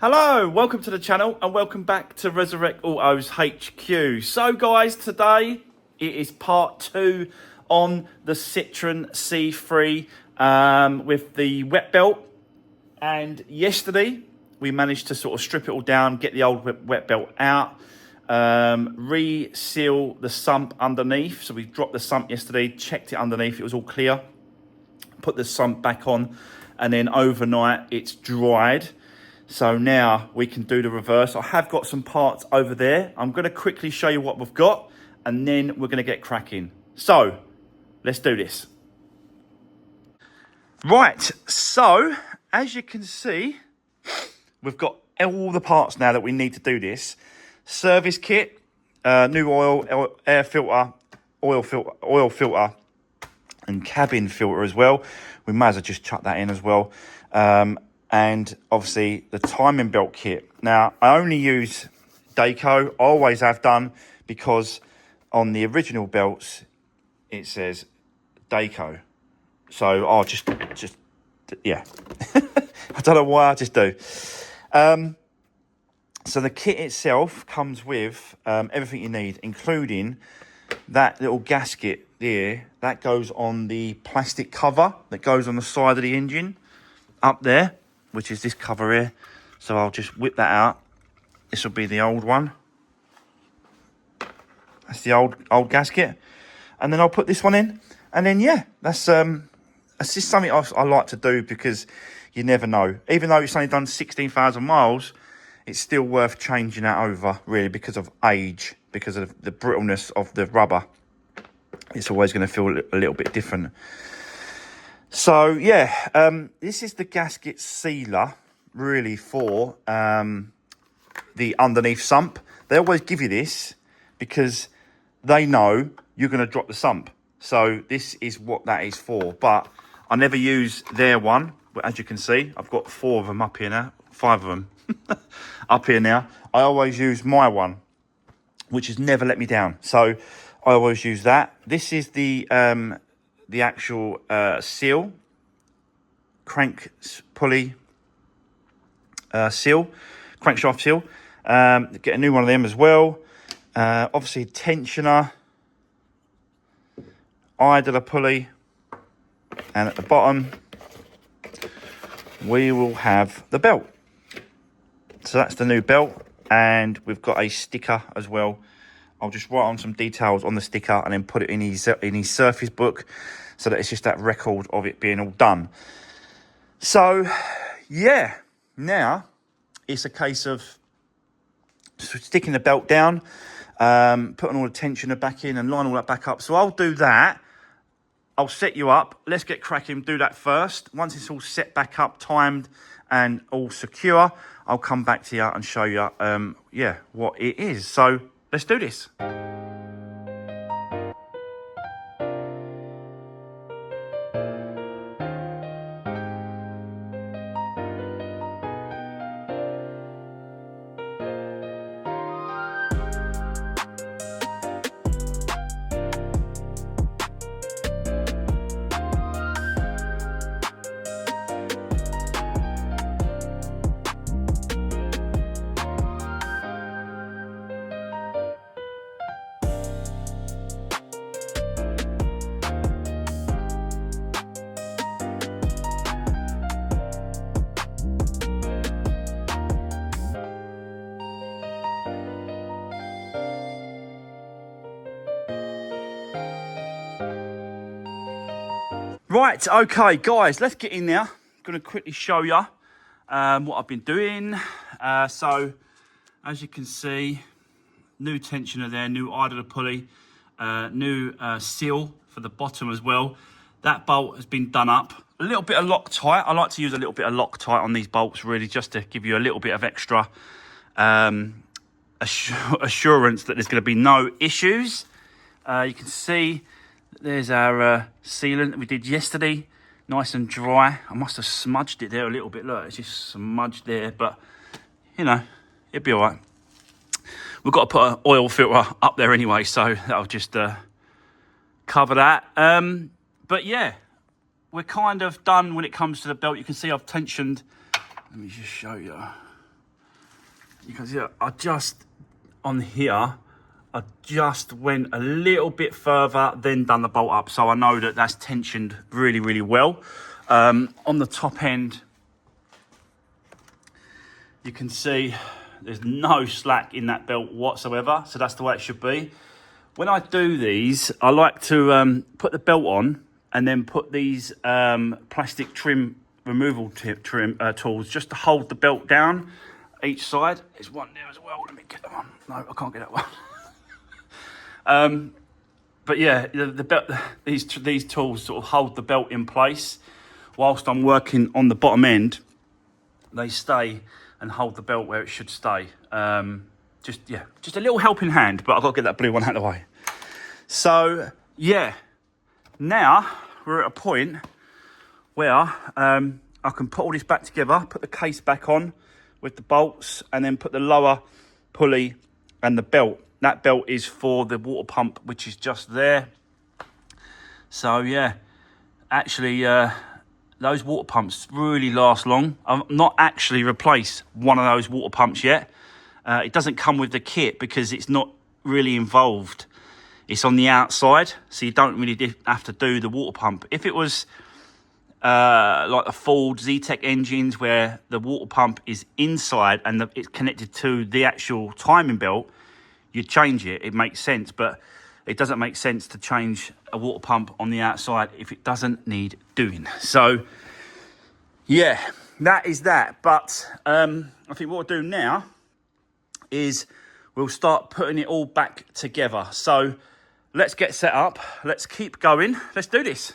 Hello, welcome to the channel and welcome back to Resurwreck Autos HQ. So guys, today it is part 2 on the Citroen C3 with the Wetbelt. And yesterday we managed to sort of strip it all down, get the old Wetbelt out, re-seal the sump underneath. So we dropped the sump yesterday, checked it underneath, it was all clear. Put the sump back on and then overnight it's dried. So now we can do the reverse. I have got some parts over there. I'm going to quickly show you what we've got and then we're going to get cracking. So let's do this. Right, so as you can see, we've got all the parts now that we need to do this. Service kit, new oil, air filter, oil filter and cabin filter as well. We might as well just chuck that in as well. And obviously the timing belt kit. Now, I only use Dayco, I always have done, because on the original belts, it says Dayco. So I'll just yeah. I don't know why, I just do. So the kit itself comes with everything you need, including that little gasket there. That goes on the plastic cover that goes on the side of the engine up there, which is this cover here. So I'll just whip that out. This will be the old one. That's the old gasket. And then I'll put this one in. And then, yeah, that's just something I like to do because you never know. Even though it's only done 16,000 miles, it's still worth changing that over, really, because of age, because of the brittleness of the rubber. It's always going to feel a little bit different. So, yeah, this is the gasket sealer, really, for the underneath sump. They always give you this because they know you're going to drop the sump. So this is what that is for. But I never use their one. But as you can see, I've got 4 of them up here now. 5 of them up here now. I always use my one, which has never let me down. So I always use that. This is the actual seal, crank pulley seal, crankshaft seal. Get a new one of them as well. Obviously tensioner, idler pulley, and at the bottom we will have the belt. So that's the new belt, and we've got a sticker as well. I'll just write on some details on the sticker and then put it in his surface book so that it's just that record of it being all done. So, yeah, now it's a case of sticking the belt down, putting all the tensioner back in and lining all that back up. So I'll do that. I'll set you up. Let's get cracking, do that first. Once it's all set back up, timed and all secure, I'll come back to you and show you, yeah, what it is. So let's do this. Right, okay, guys, let's get in there. I'm going to quickly show you what I've been doing. So, as you can see, new tensioner there, new idler pulley, new seal for the bottom as well. That bolt has been done up. A little bit of Loctite. I like to use a little bit of Loctite on these bolts, really, just to give you a little bit of extra assurance that there's going to be no issues. You can see there's our sealant that we did yesterday, nice and dry. I must have smudged it there a little bit. Look, it's just smudged there, but you know, it'll be all right. We've got to put an oil filter up there anyway, so that'll just cover that. But yeah, we're kind of done when it comes to the belt. You can see I've tensioned. Let me just show you. you can see I just, on here, I just went a little bit further, then done the bolt up. So I know that that's tensioned really, really well. On the top end, you can see there's no slack in that belt whatsoever. So that's the way it should be. When I do these, I like to put the belt on and then put these plastic trim removal tools just to hold the belt down each side. There's one there as well. Let me get that one. No, I can't get that one. But yeah, the belt, these tools sort of hold the belt in place whilst I'm working on the bottom end. They stay and hold the belt where it should stay. Just a little helping hand, but I've got to get that blue one out of the way. So yeah, now we're at a point where I can put all this back together, put the case back on with the bolts, and then put the lower pulley and the belt. That belt is for the water pump, which is just there. So yeah, actually those water pumps really last long. I've not actually replaced one of those water pumps yet. It doesn't come with the kit because it's not really involved. It's on the outside, so you don't really have to do the water pump. If it was like the Ford Z-Tech engines where the water pump is inside and it's connected to the actual timing belt, you'd change it. It makes sense, but it doesn't make sense to change a water pump on the outside if it doesn't need doing. So yeah, that is that. But I think what we'll do now is we'll start putting it all back together. So let's get set up. Let's keep going. Let's do this.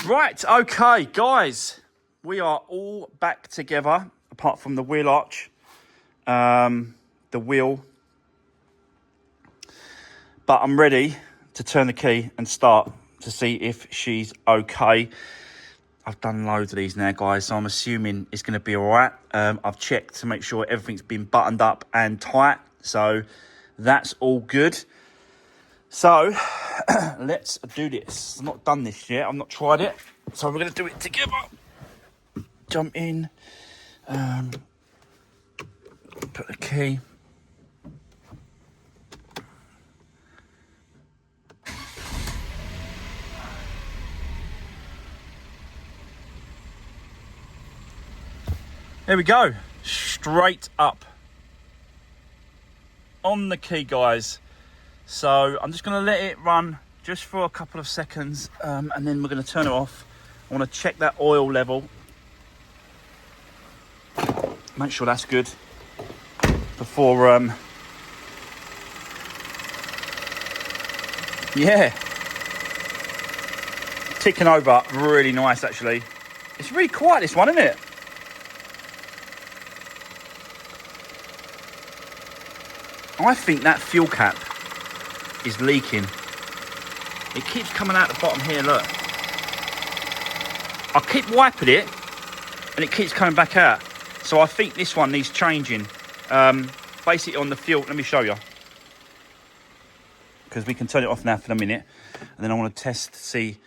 Right, okay, guys, we are all back together, apart from the wheel arch, the wheel. But I'm ready to turn the key and start to see if she's okay. I've done loads of these now, guys, so I'm assuming it's going to be all right. I've checked to make sure everything's been buttoned up and tight, so that's all good. So let's do this. I've not done this yet. I've not tried it, so we're going to do it together. Jump in, put the key. There we go, straight up on the key, guys. So I'm just going to let it run just for a couple of seconds, and then we're going to turn it off. I want to check that oil level, make sure that's good before yeah, ticking over really nice. Actually, it's really quiet, this one, isn't it? I think that fuel cap is leaking. It keeps coming out the bottom here, look. I keep wiping it and it keeps coming back out. So I think this one needs changing. Basically on the fuel, let me show you. Because we can turn it off now for a minute. And then I want to test to see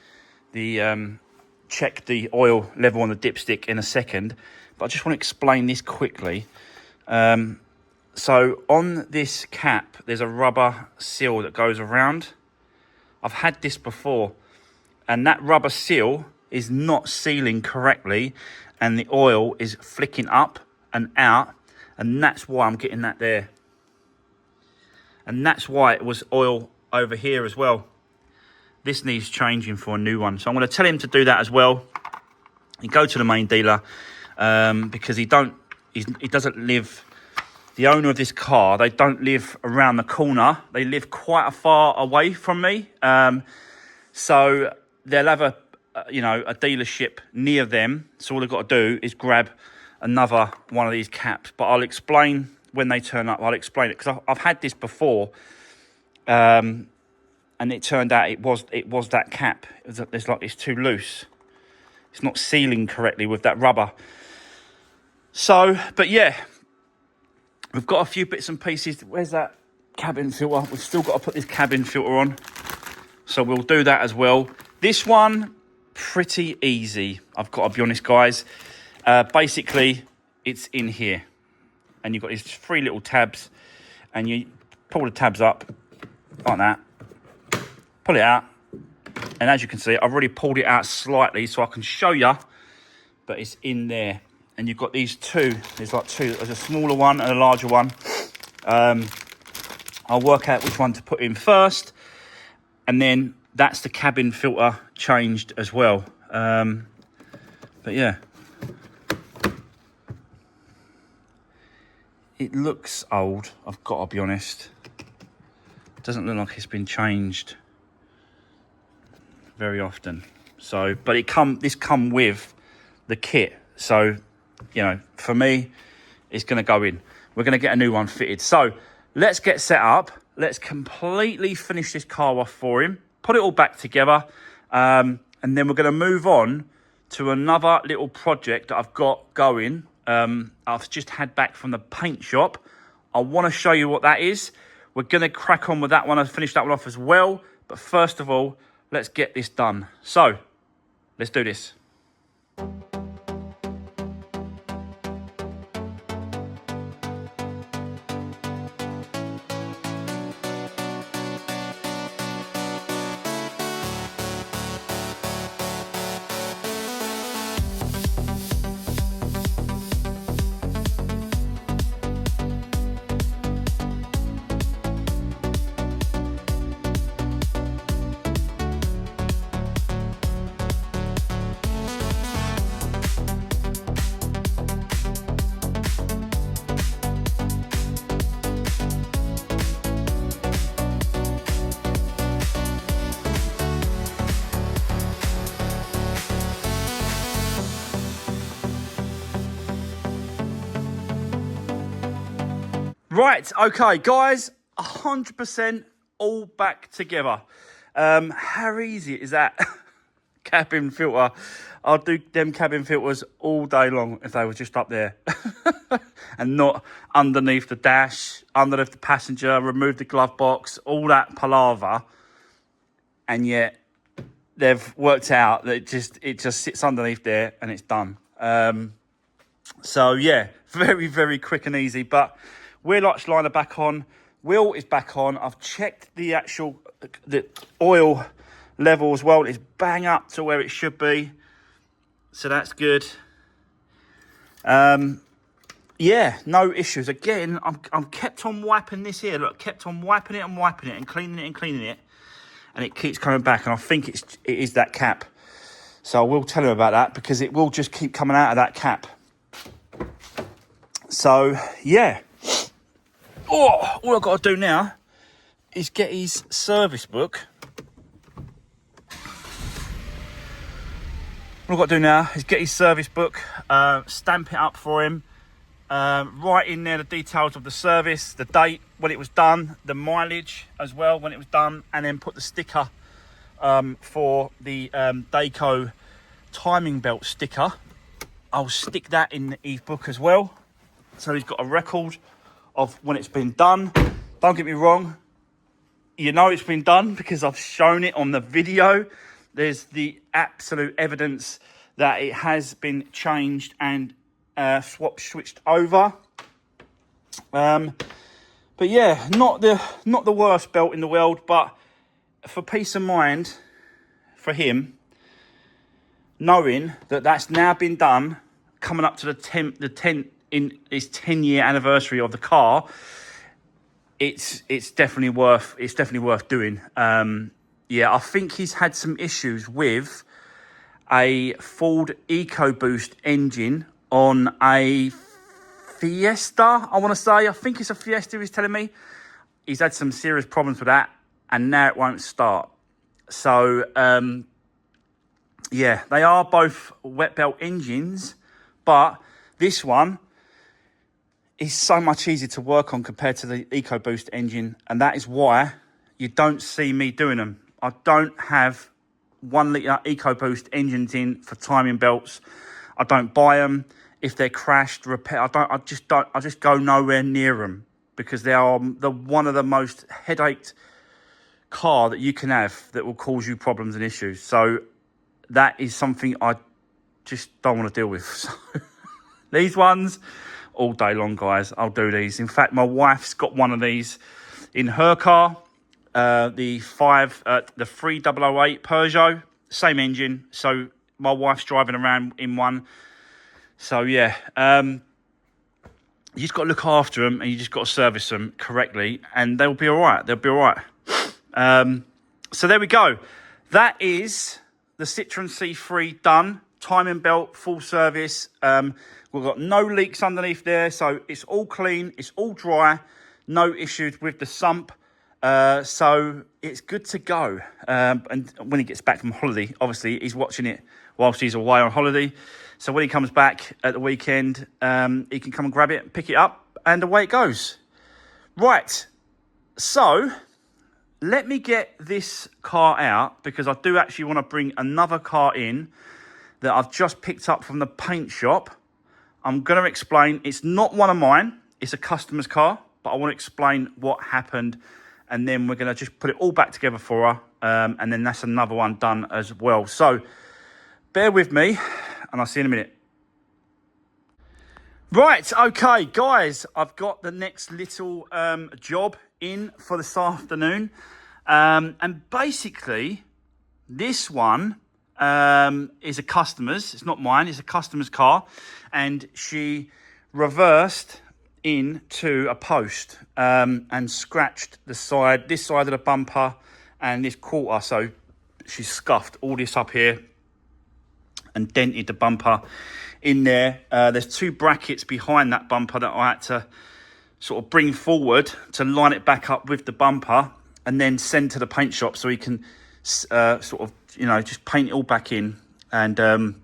the, check the oil level on the dipstick in a second. But I just want to explain this quickly. So on this cap, there's a rubber seal that goes around. I've had this before, and that rubber seal is not sealing correctly, and the oil is flicking up and out, and that's why I'm getting that there. And that's why it was oil over here as well. This needs changing for a new one. So I'm going to tell him to do that as well. You go to the main dealer, because he doesn't live... The owner of this car, they don't live around the corner. They live quite far away from me. So they'll have a dealership near them. So all they've got to do is grab another one of these caps. But I'll explain when they turn up. I'll explain it because I've had this before, and it turned out it was that cap. It's too loose. It's not sealing correctly with that rubber. So, but yeah. We've got a few bits and pieces. Where's that cabin filter? We've still got to put this cabin filter on. So we'll do that as well. This one, pretty easy. I've got to be honest, guys. Basically, it's in here. And you've got these 3 little tabs. And you pull the tabs up like that. Pull it out. And as you can see, I've already pulled it out slightly so I can show you. But it's in there. And you've got these two. There's like two. There's a smaller one and a larger one. I'll work out which one to put in first. And then that's the cabin filter changed as well. But yeah. It looks old, I've got to be honest. It doesn't look like it's been changed very often. So, but this come with the kit. So, you know, for me, it's going to go in. We're going to get a new one fitted. So let's get set up. Let's completely finish this car off for him. Put it all back together. And then we're going to move on to another little project that I've got going. I've just had back from the paint shop. I want to show you what that is. We're going to crack on with that one and finish that one off as well. But first of all, let's get this done. So let's do this. Right, okay, guys, 100% all back together. How easy is that? Cabin filter. I'll do them cabin filters all day long if they were just up there and not underneath the dash, underneath the passenger, remove the glove box, all that palaver. And yet they've worked out that it just sits underneath there and it's done. So yeah, very, very quick and easy. But wheel arch liner back on, wheel is back on. I've checked the oil level as well. It's bang up to where it should be. So that's good. Yeah, no issues. Again, I'm kept on wiping this here. Look, kept on wiping it and wiping it and cleaning it and cleaning it. And it keeps coming back. And I think it is that cap. So I will tell him about that because it will just keep coming out of that cap. So, yeah. Oh, all I've got to do now is get his service book. What I've got to do now is get his service book, stamp it up for him, write in there the details of the service, the date, when it was done, the mileage as well, when it was done, and then put the sticker for the Dayco timing belt sticker. I'll stick that in his book as well, so he's got a record of when it's been done. Don't get me wrong, you know it's been done because I've shown it on the video. There's the absolute evidence that it has been changed and switched over. But yeah, not the worst belt in the world, but for peace of mind for him, knowing that that's now been done, coming up to the 10 in his 10-year anniversary of the car, it's definitely worth doing. Yeah, I think he's had some issues with a Ford EcoBoost engine on a Fiesta, I want to say. I think it's a Fiesta, he's telling me. He's had some serious problems with that, and now it won't start. So, yeah, they are both Wetbelt engines, but this one is so much easier to work on compared to the EcoBoost engine, and that is why you don't see me doing them. I don't have 1 litre EcoBoost engines in for timing belts. I don't buy them. If they're crashed, repair, I just go nowhere near them because they are one of the most headache car that you can have that will cause you problems and issues. So that is something I just don't want to deal with. So these ones, all day long, guys, I'll do these. In fact, my wife's got one of these in her car. The 3008 Peugeot, same engine. So my wife's driving around in one. So yeah, you just got to look after them and you just got to service them correctly, and they'll be all right. They'll be all right. So there we go. That is the Citroen C3 done. Timing belt, full service. We've got no leaks underneath there, so it's all clean. It's all dry. No issues with the sump. So it's good to go. And when he gets back from holiday, obviously he's watching it whilst he's away on holiday. So when he comes back at the weekend, he can come and grab it, pick it up, and away it goes. Right. So let me get this car out because I do actually want to bring another car in that I've just picked up from the paint shop. I'm going to explain. It's not one of mine. It's a customer's car, but I want to explain what happened. And then we're going to just put it all back together for her. And then that's another one done as well. So bear with me and I'll see you in a minute. Right, okay, guys, I've got the next little job in for this afternoon. And basically, this one is a customer's. It's not mine, it's a customer's car. And she reversed into a post and scratched this side of the bumper and this quarter. So she scuffed all this up here and dented the bumper in there. There's two brackets behind that bumper that I had to sort of bring forward to line it back up with the bumper and then send to the paint shop so he can sort of, you know, just paint it all back in and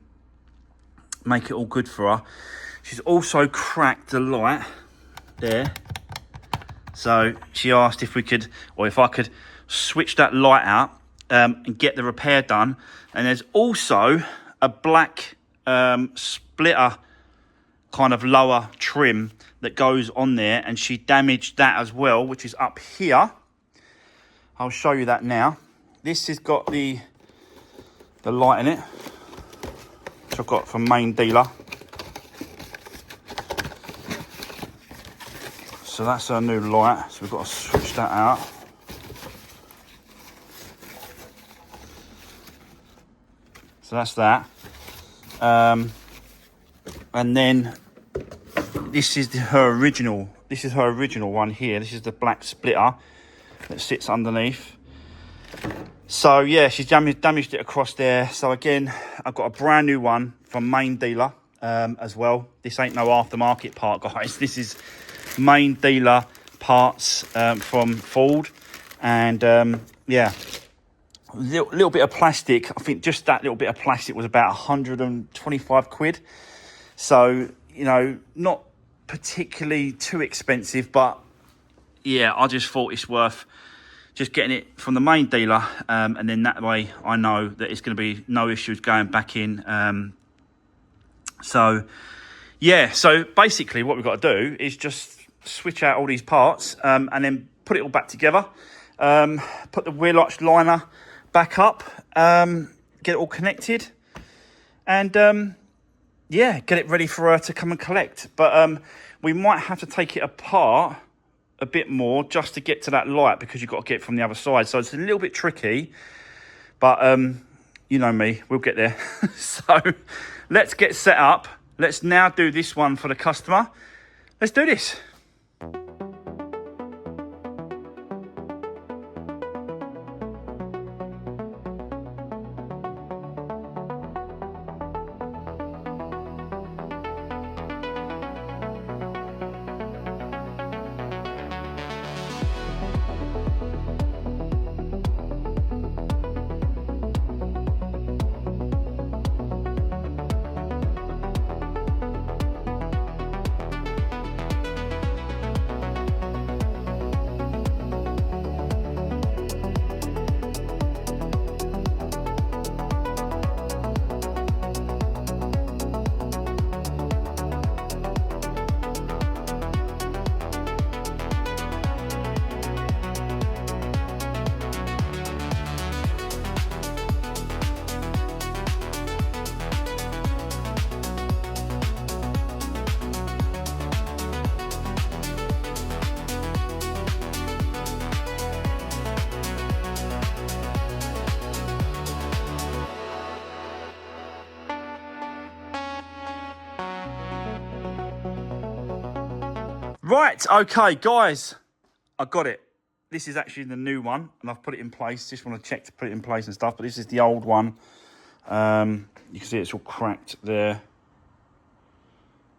make it all good for her. She's also cracked the light there. So she asked if we could, or if I could switch that light out and get the repair done. And there's also a black splitter kind of lower trim that goes on there, and she damaged that as well, which is up here. I'll show you that now. This has got the light in it, which I've got from main dealer. So that's our new light, so we've got to switch that out. So that's that. And then this is her original one here. This is the black splitter that sits underneath. So yeah, she's damaged it across there. So again, I've got a brand new one from main dealer as well. This ain't no aftermarket part, guys. This is main dealer parts from Ford. And yeah, little bit of plastic. I think just that little bit of plastic was about 125 quid. So, you know, not particularly too expensive, but yeah, I just thought it's worth just getting it from the main dealer, and then that way I know that it's going to be no issues going back in. So yeah, so basically what we've got to do is just switch out all these parts, and then put it all back together, put the wheel arch liner back up, get it all connected, and yeah, get it ready for her to come and collect. But we might have to take it apart a bit more just to get to that light, because you've got to get it from the other side. So it's a little bit tricky, but you know me, we'll get there. So let's get set up. Let's now do this one for the customer. Let's do this. Right, okay, guys, I got it. This is actually the new one, and I've put it in place. Just want to check to put it in place and stuff, but this is the old one. You can see it's all cracked there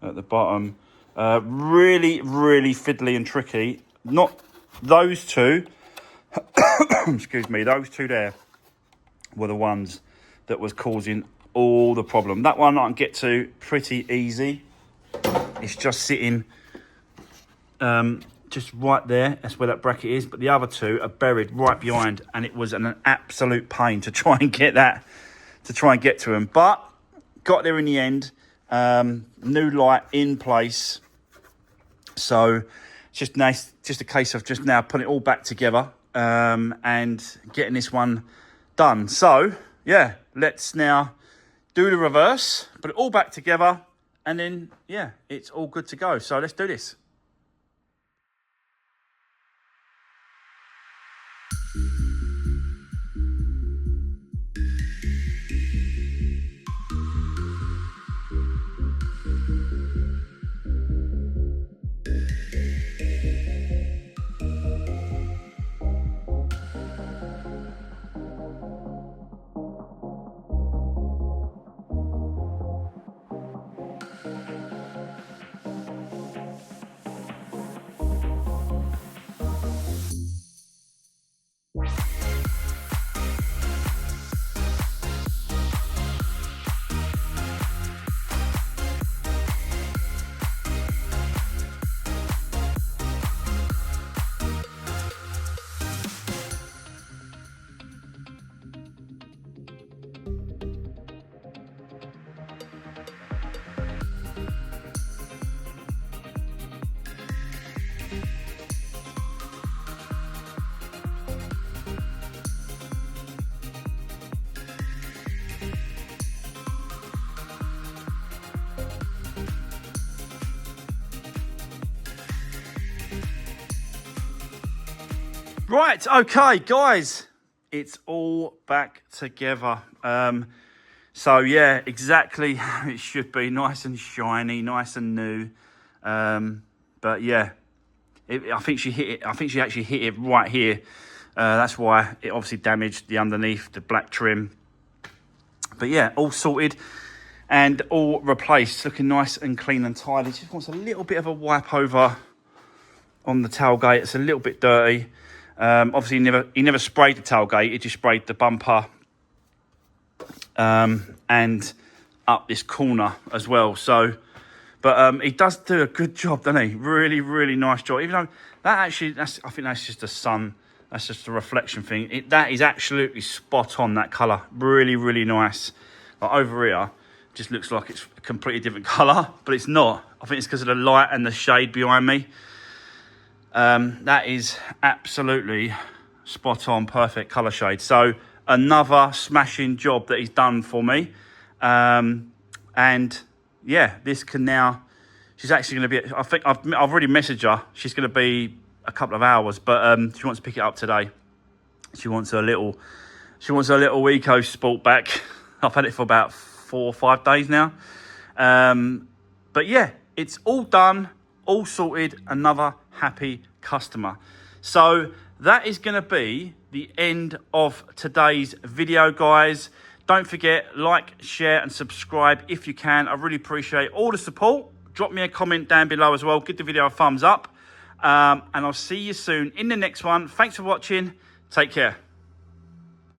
at the bottom. Really, really fiddly and tricky. Not those two, excuse me, those two there were the ones that was causing all the problem. That one I can get to pretty easy. It's just sitting just right there. That's where that bracket is. But the other two are buried right behind, and it was an absolute pain to try and get that, to try and get to them. But got there in the end. New light in place. So it's just nice, just a case of just now putting it all back together, and getting this one done. So yeah, let's now do the reverse, put it all back together, and then yeah, it's all good to go. So let's do this. Right, okay, guys, it's all back together. So yeah, exactly how it should be, nice and shiny, nice and new. But yeah, I think she hit it. I think she actually hit it right here. That's why it obviously damaged the underneath, the black trim. But yeah, all sorted and all replaced, looking nice and clean and tidy. Just wants a little bit of a wipe over on the tailgate. It's a little bit dirty. Obviously, he never sprayed the tailgate. He just sprayed the bumper and up this corner as well. So, but he does do a good job, doesn't he? Really, really nice job. Even though that actually, I think that's just the sun. That's just a reflection thing. That is absolutely spot on, that colour. Really, really nice. Like over here, just looks like it's a completely different colour, but it's not. I think it's because of the light and the shade behind me. That is absolutely spot on, perfect colour shade. So another smashing job that he's done for me. And yeah, this can now, she's actually going to be, I think I've already messaged her. She's going to be a couple of hours, but she wants to pick it up today. She wants her little EcoSport back. I've had it for about 4 or 5 days now. But yeah, it's all done, all sorted, another happy customer. So that is going to be the end of today's video, guys. Don't forget, like, share and subscribe if you can. I really appreciate all the support. Drop me a comment down below as well. Give the video a thumbs up. And I'll see you soon in the next one. Thanks for watching. Take care.